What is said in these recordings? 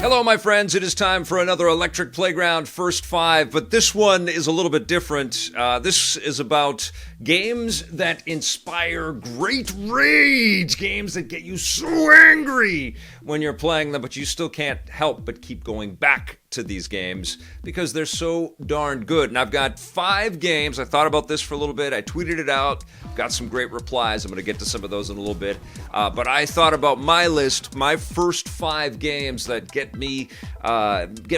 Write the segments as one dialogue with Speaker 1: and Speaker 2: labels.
Speaker 1: Hello, my friends. It is time for another Electric Playground First Five, but this one is a little bit different. This is about games that inspire great rage, games that get you so angry when you're playing them, but you still can't help but keep going back to these games because they're so darn good. And I've got 5 games. I thought about this for a little bit. I tweeted it out. Got some great replies. I'm going to get to some of those in a little bit. But I thought about my list, my first 5 games that get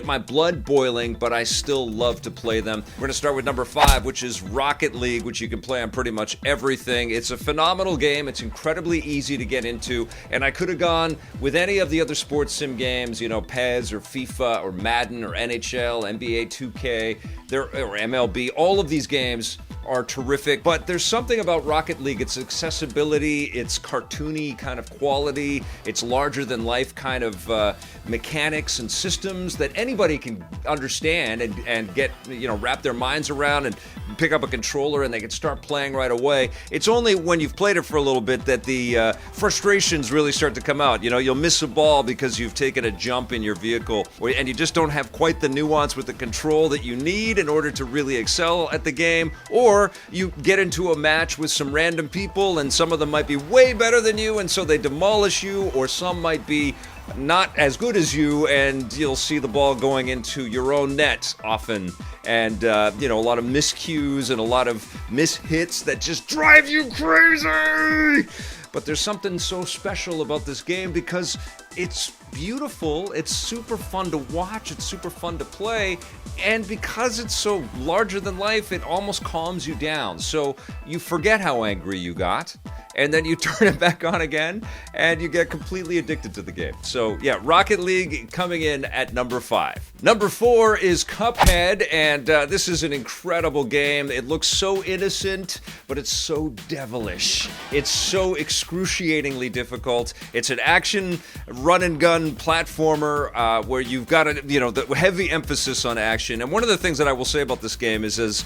Speaker 1: my blood boiling, but I still love to play them. We're going to start with number 5, which is Rocket League, which you can play on pretty much everything. It's a phenomenal game. It's incredibly easy to get into, and I could have gone with any of the other sports sim games, you know, PES or FIFA or Madden or NHL, NBA 2K, or MLB. All of these games are terrific, but there's something about Rocket League. Its accessibility, its cartoony kind of quality, its larger than life kind of mechanics and systems that anybody can understand and get, you know, wrap their minds around and pick up a controller and they can start playing right away. It's only when you've played it for a little bit that the frustrations really start to come out. You know, you'll miss a ball because you've taken a jump in your vehicle and you just don't have quite the nuance with the control that you need in order to really excel at the game, or you get into a match with some random people and some of them might be way better than you and so they demolish you, or some might be not as good as you and you'll see the ball going into your own net often, and you know, a lot of miscues and a lot of mishits that just drive you crazy. But there's something so special about this game because it's beautiful, it's super fun to watch, it's super fun to play, and because it's so larger than life, it almost calms you down. So you forget how angry you got, and then you turn it back on again, and you get completely addicted to the game. So yeah, Rocket League coming in at number 5. Number 4 is Cuphead, and this is an incredible game. It looks so innocent, but it's so devilish. It's so excruciatingly difficult. It's an action run-and-gun platformer where you've got the heavy emphasis on action. And one of the things that I will say about this game is, as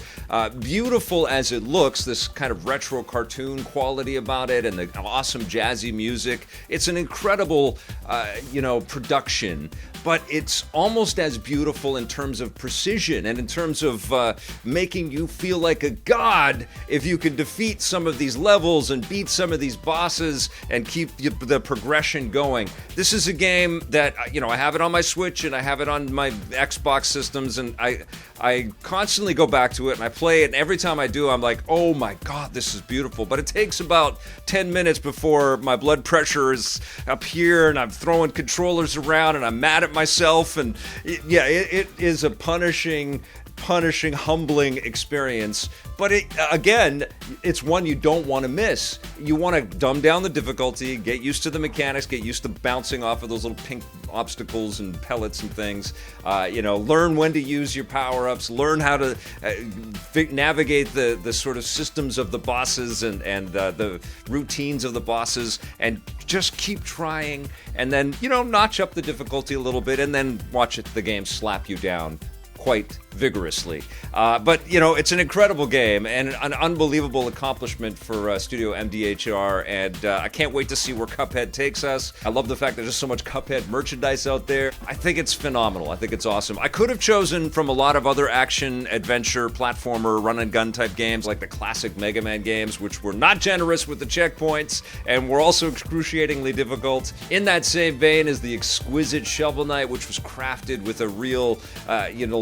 Speaker 1: beautiful as it looks, this kind of retro cartoon quality about it and the awesome jazzy music, it's an incredible production, but it's almost as beautiful in terms of precision and in terms of making you feel like a god if you can defeat some of these levels and beat some of these bosses and keep the progression going. This is a game that, I have it on my Switch and I have it on my Xbox systems, and I constantly go back to it and I play it, and every time I do I'm like, oh my god, this is beautiful. But it takes about 10 minutes before my blood pressure is up here and I'm throwing controllers around and I'm mad at myself, and it is a punishing, humbling experience. But it's one you don't want to miss. You want to dumb down the difficulty, get used to the mechanics, get used to bouncing off of those little pink obstacles and pellets and things. Learn when to use your power-ups, learn how to navigate the sort of systems of the bosses and the routines of the bosses, and just keep trying, and then, notch up the difficulty a little bit, and then watch the game slap you down quite vigorously. But it's an incredible game and an unbelievable accomplishment for Studio MDHR, and I can't wait to see where Cuphead takes us. I love the fact there's just so much Cuphead merchandise out there. I think it's phenomenal. I think it's awesome. I could have chosen from a lot of other action, adventure, platformer, run-and-gun type games like the classic Mega Man games, which were not generous with the checkpoints and were also excruciatingly difficult. In that same vein is the exquisite Shovel Knight, which was crafted with a real,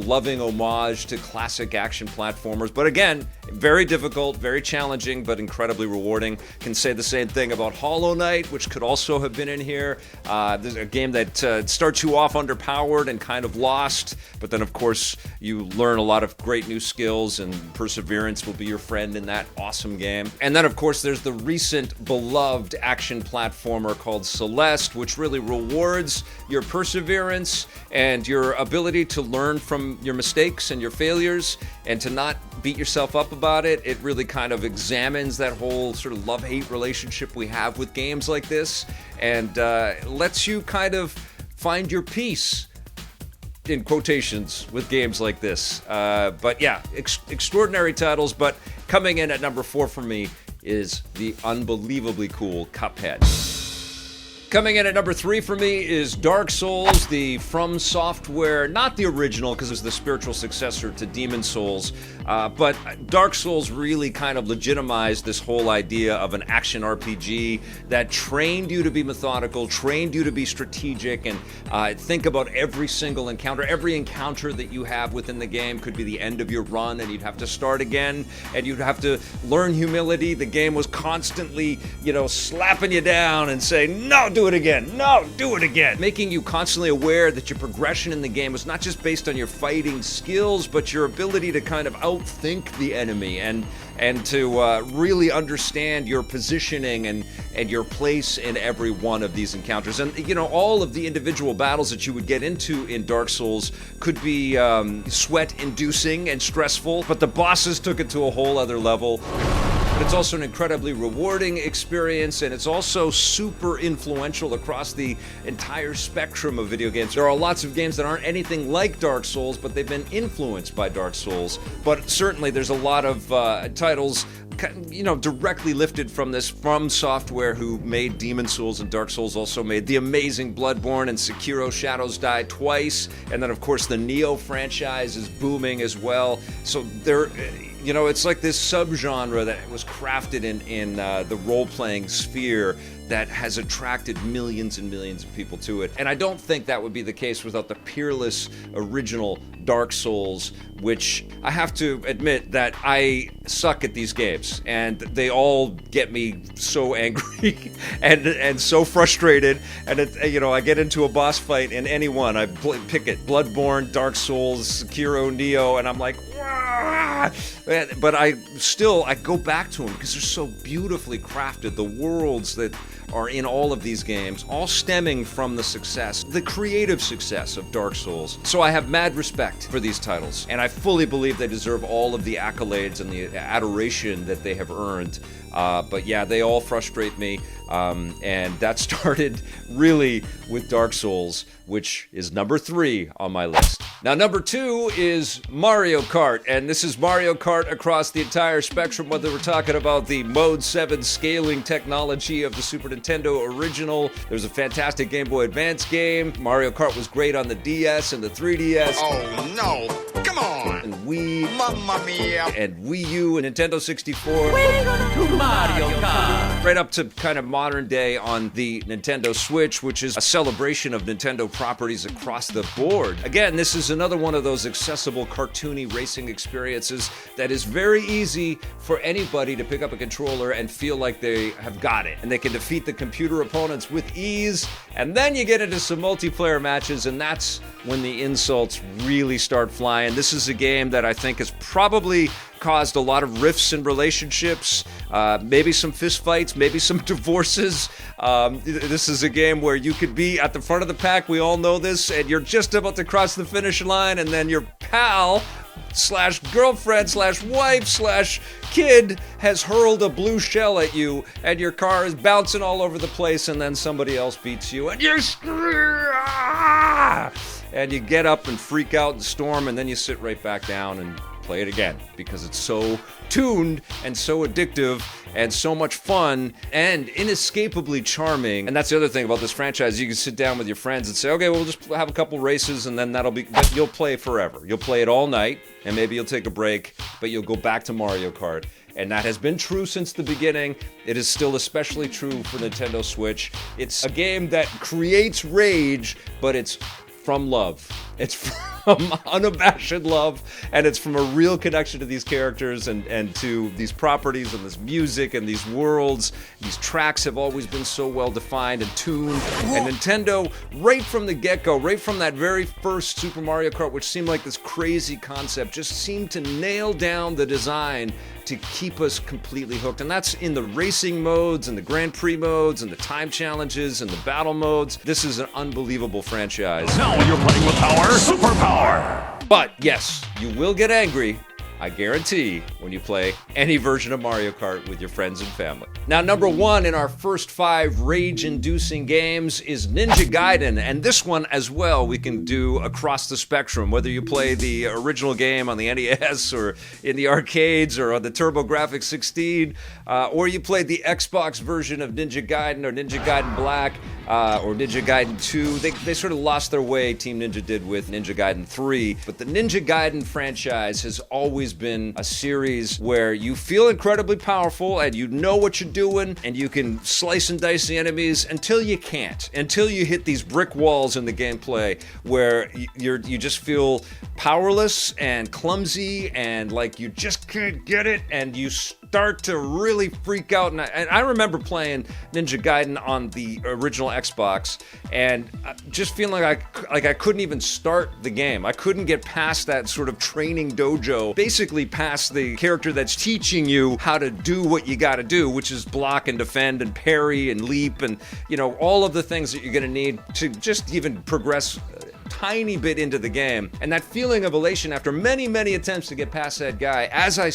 Speaker 1: loving homage to classic action platformers. But again, very difficult, very challenging, but incredibly rewarding. Can say the same thing about Hollow Knight, which could also have been in here. There's a game that starts you off underpowered and kind of lost, but then of course you learn a lot of great new skills, and perseverance will be your friend in that awesome game. And then of course there's the recent beloved action platformer called Celeste, which really rewards your perseverance and your ability to learn from your mistakes and your failures and to not beat yourself up about it. It really kind of examines that whole sort of love-hate relationship we have with games like this, and lets you kind of find your peace, in quotations, with games like this. But yeah, extraordinary titles, but coming in at number 4 for me is the unbelievably cool Cuphead. Coming in at number 3 for me is Dark Souls, the From Software, not the original because it was the spiritual successor to Demon Souls, but Dark Souls really kind of legitimized this whole idea of an action RPG that trained you to be methodical, trained you to be strategic, and think about every single encounter. Every encounter that you have within the game could be the end of your run, and you'd have to start again, and you'd have to learn humility. The game was constantly, slapping you down and saying, no, do it again. No, do it again. Making you constantly aware that your progression in the game was not just based on your fighting skills, but your ability to kind of outthink the enemy and to really understand your positioning and your place in every one of these encounters. And, all of the individual battles that you would get into in Dark Souls could be sweat-inducing and stressful, but the bosses took it to a whole other level. But it's also an incredibly rewarding experience, and it's also super influential across the entire spectrum of video games. There are lots of games that aren't anything like Dark Souls, but they've been influenced by Dark Souls. But certainly there's a lot of titles directly lifted from this From Software, who made Demon Souls, and Dark Souls also made the amazing Bloodborne and Sekiro Shadows Die Twice, and then of course the Neo franchise is booming as well. So there, it's like this subgenre that was crafted in the role-playing sphere that has attracted millions and millions of people to it. And I don't think that would be the case without the peerless original Dark Souls, which I have to admit that I suck at these games, and they all get me so angry and so frustrated. And I get into a boss fight in any one, I pick it, Bloodborne, Dark Souls, Sekiro, Neo, and I'm like, Wah! But I go back to them because they're so beautifully crafted. The worlds that are in all of these games, all stemming from the creative success of Dark Souls. So I have mad respect for these titles, and I fully believe they deserve all of the accolades and the adoration that they have earned. But yeah, they all frustrate me, and that started really with Dark Souls, which is number 3 on my list. Now, number 2 is Mario Kart, and this is Mario Kart across the entire spectrum, whether we're talking about the Mode 7 scaling technology of the Super Nintendo original. There's a fantastic Game Boy Advance game. Mario Kart was great on the DS and the 3DS.
Speaker 2: Oh, no. Come on.
Speaker 1: And Wii.
Speaker 2: Mamma mia.
Speaker 1: And Wii U and Nintendo 64.
Speaker 3: We're gonna do Mario Kart.
Speaker 1: Right up to kind of modern day on the Nintendo Switch, which is a celebration of Nintendo properties across the board. Again, this is another one of those accessible, cartoony racing experiences that is very easy for anybody to pick up a controller and feel like they have got it. And they can defeat the computer opponents with ease. And then you get into some multiplayer matches, and that's when the insults really start flying. This is a game that I think has probably caused a lot of rifts in relationships, maybe some fistfights, maybe some divorces. This is a game where you could be at the front of the pack, we all know this, and you're just about to cross the finish line, and then your pal / girlfriend / wife / kid has hurled a blue shell at you, and your car is bouncing all over the place, and then somebody else beats you, and you're and you get up and freak out and storm, and then you sit right back down and play it again because it's so tuned and so addictive and so much fun and inescapably charming. And that's the other thing about this franchise. You can sit down with your friends and say, okay, we'll just have a couple races, and then you'll play forever. You'll play it all night, and maybe you'll take a break, but you'll go back to Mario Kart. And that has been true since the beginning. It is still especially true for Nintendo Switch. It's a game that creates rage, but it's from love. It's from unabashed love, and it's from a real connection to these characters and to these properties and this music and these worlds. These tracks have always been so well defined and tuned. And Nintendo, right from the get-go, right from that very first Super Mario Kart, which seemed like this crazy concept, just seemed to nail down the design to keep us completely hooked. And that's in the racing modes and the Grand Prix modes and the time challenges and the battle modes. This is an unbelievable franchise.
Speaker 3: Now you're playing with power, superpower.
Speaker 1: But yes, you will get angry I guarantee, when you play any version of Mario Kart with your friends and family. Now, number 1 in our first 5 rage-inducing games is Ninja Gaiden, and this one as well we can do across the spectrum, whether you play the original game on the NES or in the arcades or on the TurboGrafx 16, or you played the Xbox version of Ninja Gaiden or Ninja Gaiden Black or Ninja Gaiden 2. They sort of lost their way, Team Ninja did with Ninja Gaiden 3, but the Ninja Gaiden franchise has always been a series where you feel incredibly powerful and you know what you're doing and you can slice and dice the enemies until you can't, until you hit these brick walls in the gameplay where you just feel powerless and clumsy and like you just can't get it, and you start to really freak out. And I remember playing Ninja Gaiden on the original Xbox and just feeling like I couldn't even start the game. I couldn't get past that sort of training dojo, basically past the character that's teaching you how to do what you gotta do, which is block and defend and parry and leap and, you know, all of the things that you're gonna need to just even progress tiny bit into the game. And that feeling of elation after many, many attempts to get past that guy, as I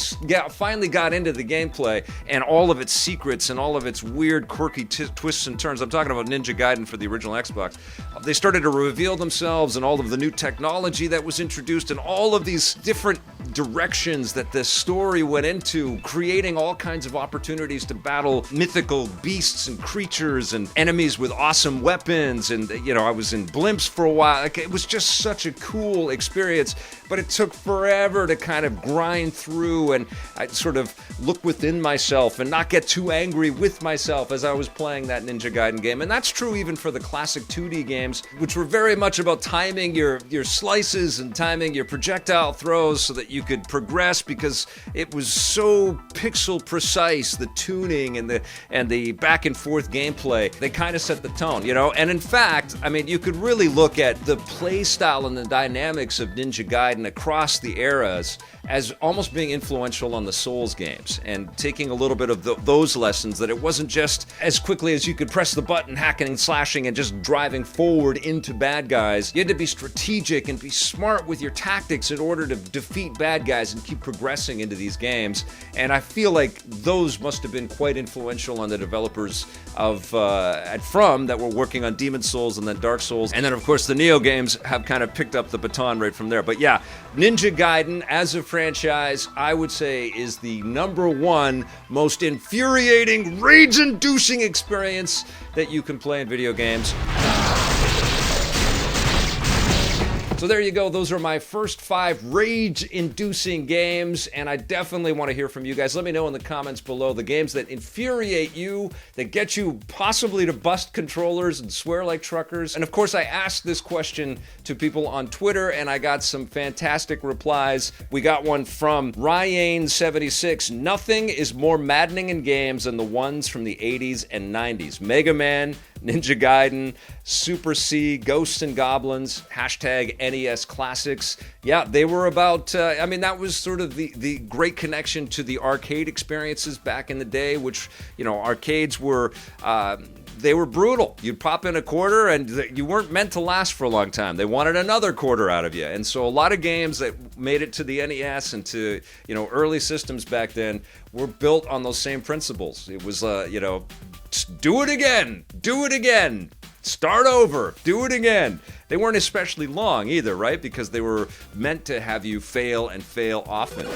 Speaker 1: finally got into the gameplay and all of its secrets and all of its weird, quirky twists and turns. I'm talking about Ninja Gaiden for the original Xbox. They started to reveal themselves and all of the new technology that was introduced and all of these different directions that the story went into, creating all kinds of opportunities to battle mythical beasts and creatures and enemies with awesome weapons. And, you know, I was in blimps for a while. It was just such a cool experience, but it took forever to kind of grind through and I sort of look within myself and not get too angry with myself as I was playing that Ninja Gaiden game. And that's true even for the classic 2D games, which were very much about timing your slices and timing your projectile throws so that you could progress, because it was so pixel precise, the tuning and the back and forth gameplay. They kind of set the tone, you know? And in fact, I mean, you could really look at the play style and the dynamics of Ninja Gaiden across the eras as almost being influential on the Souls games and taking a little bit of those lessons, that it wasn't just as quickly as you could press the button, hacking and slashing and just driving forward into bad guys. You had to be strategic and be smart with your tactics in order to defeat bad guys and keep progressing into these games. And I feel like those must have been quite influential on the developers of From that were working on Demon Souls and then Dark Souls. And then of course the Neo games have kind of picked up the baton right from there. But yeah, Ninja Gaiden as a franchise, I would say, is the #1 most infuriating, rage-inducing experience that you can play in video games. So there you go. Those are my first 5 rage-inducing games, and I definitely want to hear from you guys. Let me know in the comments below the games that infuriate you, that get you possibly to bust controllers and swear like truckers. And of course, I asked this question to people on Twitter, and I got some fantastic replies. We got one from Ryane76. Nothing is more maddening in games than the ones from the 80s and 90s. Mega Man, Ninja Gaiden, Super C, Ghosts and Goblins, hashtag NES Classics. Yeah, they were about, I mean, that was sort of the great connection to the arcade experiences back in the day, which, you know, arcades were, they were brutal. You'd pop in a quarter and you weren't meant to last for a long time. They wanted another quarter out of you. And so a lot of games that made it to the NES and to, you know, early systems back then were built on those same principles. It was, you know, do it again, start over, do it again. They weren't especially long either, right? Because they were meant to have you fail and fail often.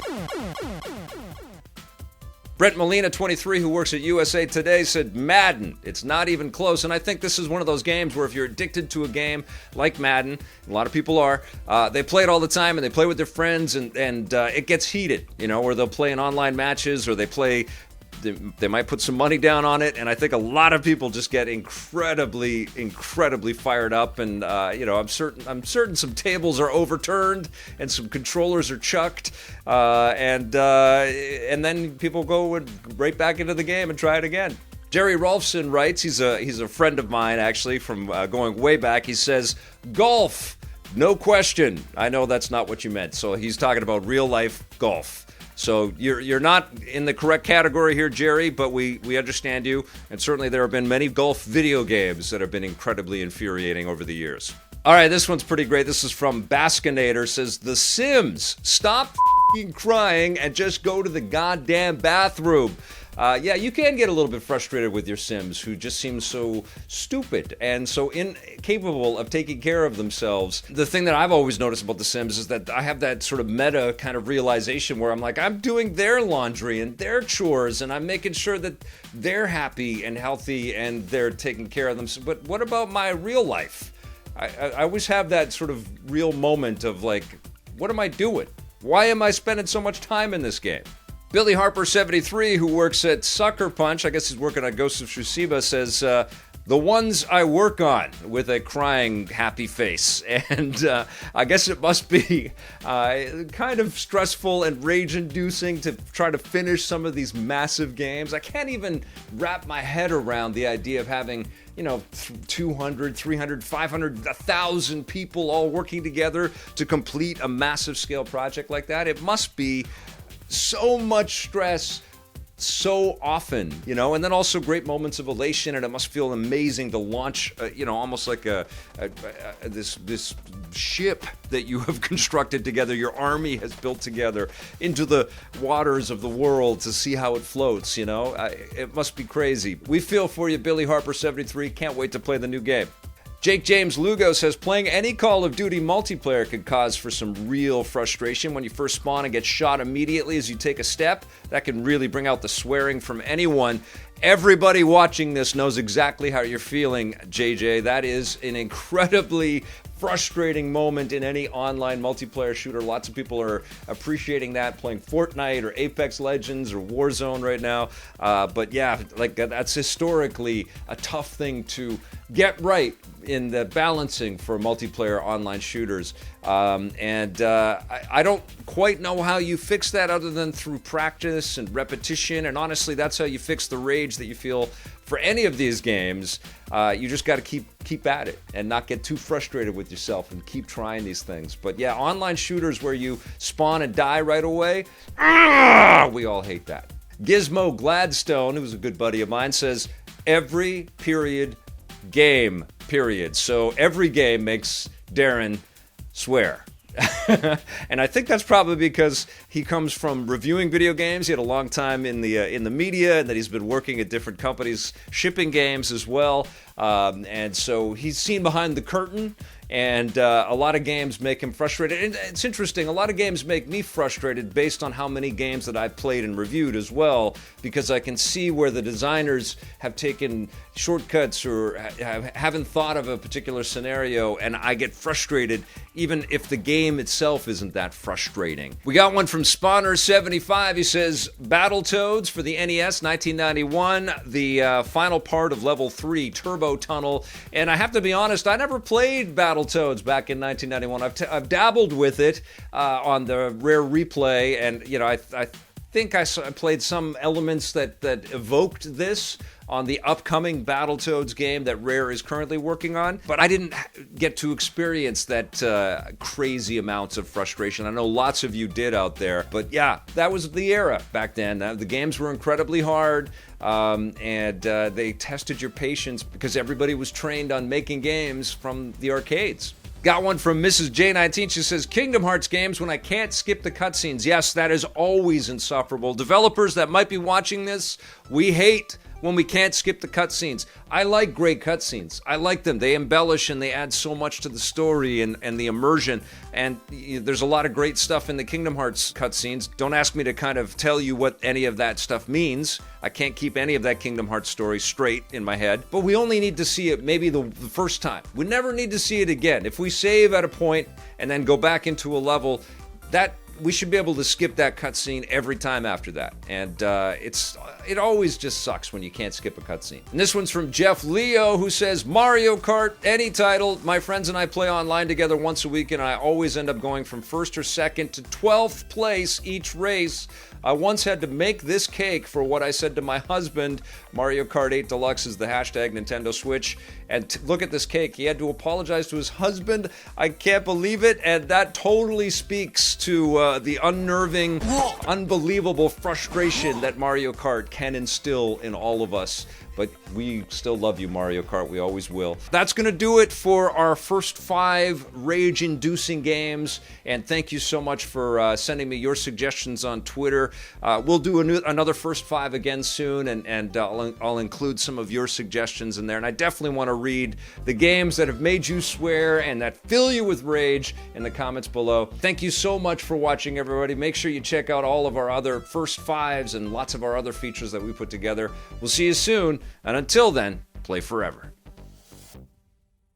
Speaker 1: Brent Molina, 23, who works at USA Today, said Madden. It's not even close. And I think this is one of those games where if you're addicted to a game like Madden, a lot of people are, they play it all the time and they play with their friends and it gets heated, you know, or they'll play in online matches or they might put some money down on it, and I think a lot of people just get incredibly fired up. And you know, I'm certain some tables are overturned and some controllers are chucked, and then people go right back into the game and try it again. Jerry Rolfson writes, he's a friend of mine actually from going way back. He says, golf, no question. I know that's not what you meant. So he's talking about real life golf. So you're not in the correct category here, Jerry, but we understand you. And certainly there have been many golf video games that have been incredibly infuriating over the years. All right, this one's pretty great. This is from Baskinator. Says, The Sims, stop f***ing crying and just go to the goddamn bathroom. Yeah, you can get a little bit frustrated with your Sims who just seem so stupid and so incapable of taking care of themselves. The thing that I've always noticed about The Sims is that I have that sort of meta kind of realization where I'm like, I'm doing their laundry and their chores and I'm making sure that they're happy and healthy and they're taking care of themselves. But what about my real life? I always have that sort of real moment of like, what am I doing? Why am I spending so much time in this game? Billy Harper 73, who works at Sucker Punch, I guess he's working on Ghost of Tsushima, says, the ones I work on, with a crying, happy face. And I guess it must be kind of stressful and rage-inducing to try to finish some of these massive games. I can't even wrap my head around the idea of having, 200, 300, 500, 1,000 people all working together to complete a massive scale project like that. It must be so much stress so often, and then also great moments of elation, and it must feel amazing to launch, almost like this ship that you have constructed together, your army has built together into the waters of the world to see how it floats, It must be crazy. We feel for you, Billy Harper 73. Can't wait to play the new game. Jake James Lugo says, playing any Call of Duty multiplayer could cause for some real frustration. When you first spawn and get shot immediately as you take a step, that can really bring out the swearing from anyone. Everybody watching this knows exactly how you're feeling, JJ. That is an incredibly frustrating moment in any online multiplayer shooter. Lots of people are appreciating that, playing Fortnite or Apex Legends or Warzone right now. But yeah, like that's historically a tough thing to get right in the balancing for multiplayer online shooters. I don't quite know how you fix that other than through practice and repetition. And honestly, that's how you fix the rage that you feel for any of these games. You just got to keep at it and not get too frustrated with yourself and keep trying these things. But yeah, online shooters where you spawn and die right away, we all hate that. Gizmo Gladstone, who's a good buddy of mine, says, every period game, period. So every game makes Darren swear. And I think that's probably because he comes from reviewing video games. He had a long time in the media, and that he's been working at different companies shipping games as well. And so he's seen behind the curtain, and a lot of games make him frustrated. And it's interesting, a lot of games make me frustrated based on how many games that I've played and reviewed as well, because I can see where the designers have taken shortcuts or haven't thought of a particular scenario, and I get frustrated even if the game itself isn't that frustrating. We got one from Spawner75. He says, Battletoads for the NES 1991, the final part of level 3, Turbo Tunnel. And I have to be honest, I never played Battletoads back in 1991. I've dabbled with it on the Rare Replay, and I think I played some elements that evoked this on the upcoming Battletoads game that Rare is currently working on, but I didn't get to experience that crazy amounts of frustration. I know lots of you did out there, but yeah, that was the era back then. The games were incredibly hard, and they tested your patience because everybody was trained on making games from the arcades. Got one from Mrs. J19. She says, Kingdom Hearts games when I can't skip the cutscenes. Yes, that is always insufferable. Developers that might be watching this, we hate when we can't skip the cutscenes. I like great cutscenes. I like them. They embellish and they add so much to the story and the immersion. And there's a lot of great stuff in the Kingdom Hearts cutscenes. Don't ask me to kind of tell you what any of that stuff means. I can't keep any of that Kingdom Hearts story straight in my head. But we only need to see it maybe the first time. We never need to see it again. If we save at a point and then go back into a level, that we should be able to skip that cutscene every time after that. And it always just sucks when you can't skip a cutscene. And this one's from Jeff Leo, who says, Mario Kart, any title. My friends and I play online together once a week, and I always end up going from first or second to 12th place each race. I once had to make this cake for what I said to my husband. Mario Kart 8 Deluxe is the hashtag Nintendo Switch. And look at this cake. He had to apologize to his husband. I can't believe it. And that totally speaks to the unnerving, unbelievable frustration that Mario Kart can instill in all of us. but we still love you, Mario Kart. We always will. That's going to do it for our first 5 rage-inducing games, and thank you so much for sending me your suggestions on Twitter. We'll do another first 5 again soon, and I'll include some of your suggestions in there, and I definitely want to read the games that have made you swear and that fill you with rage in the comments below. Thank you so much for watching, everybody. Make sure you check out all of our other first 5s and lots of our other features that we put together. We'll see you soon, and until then, play forever.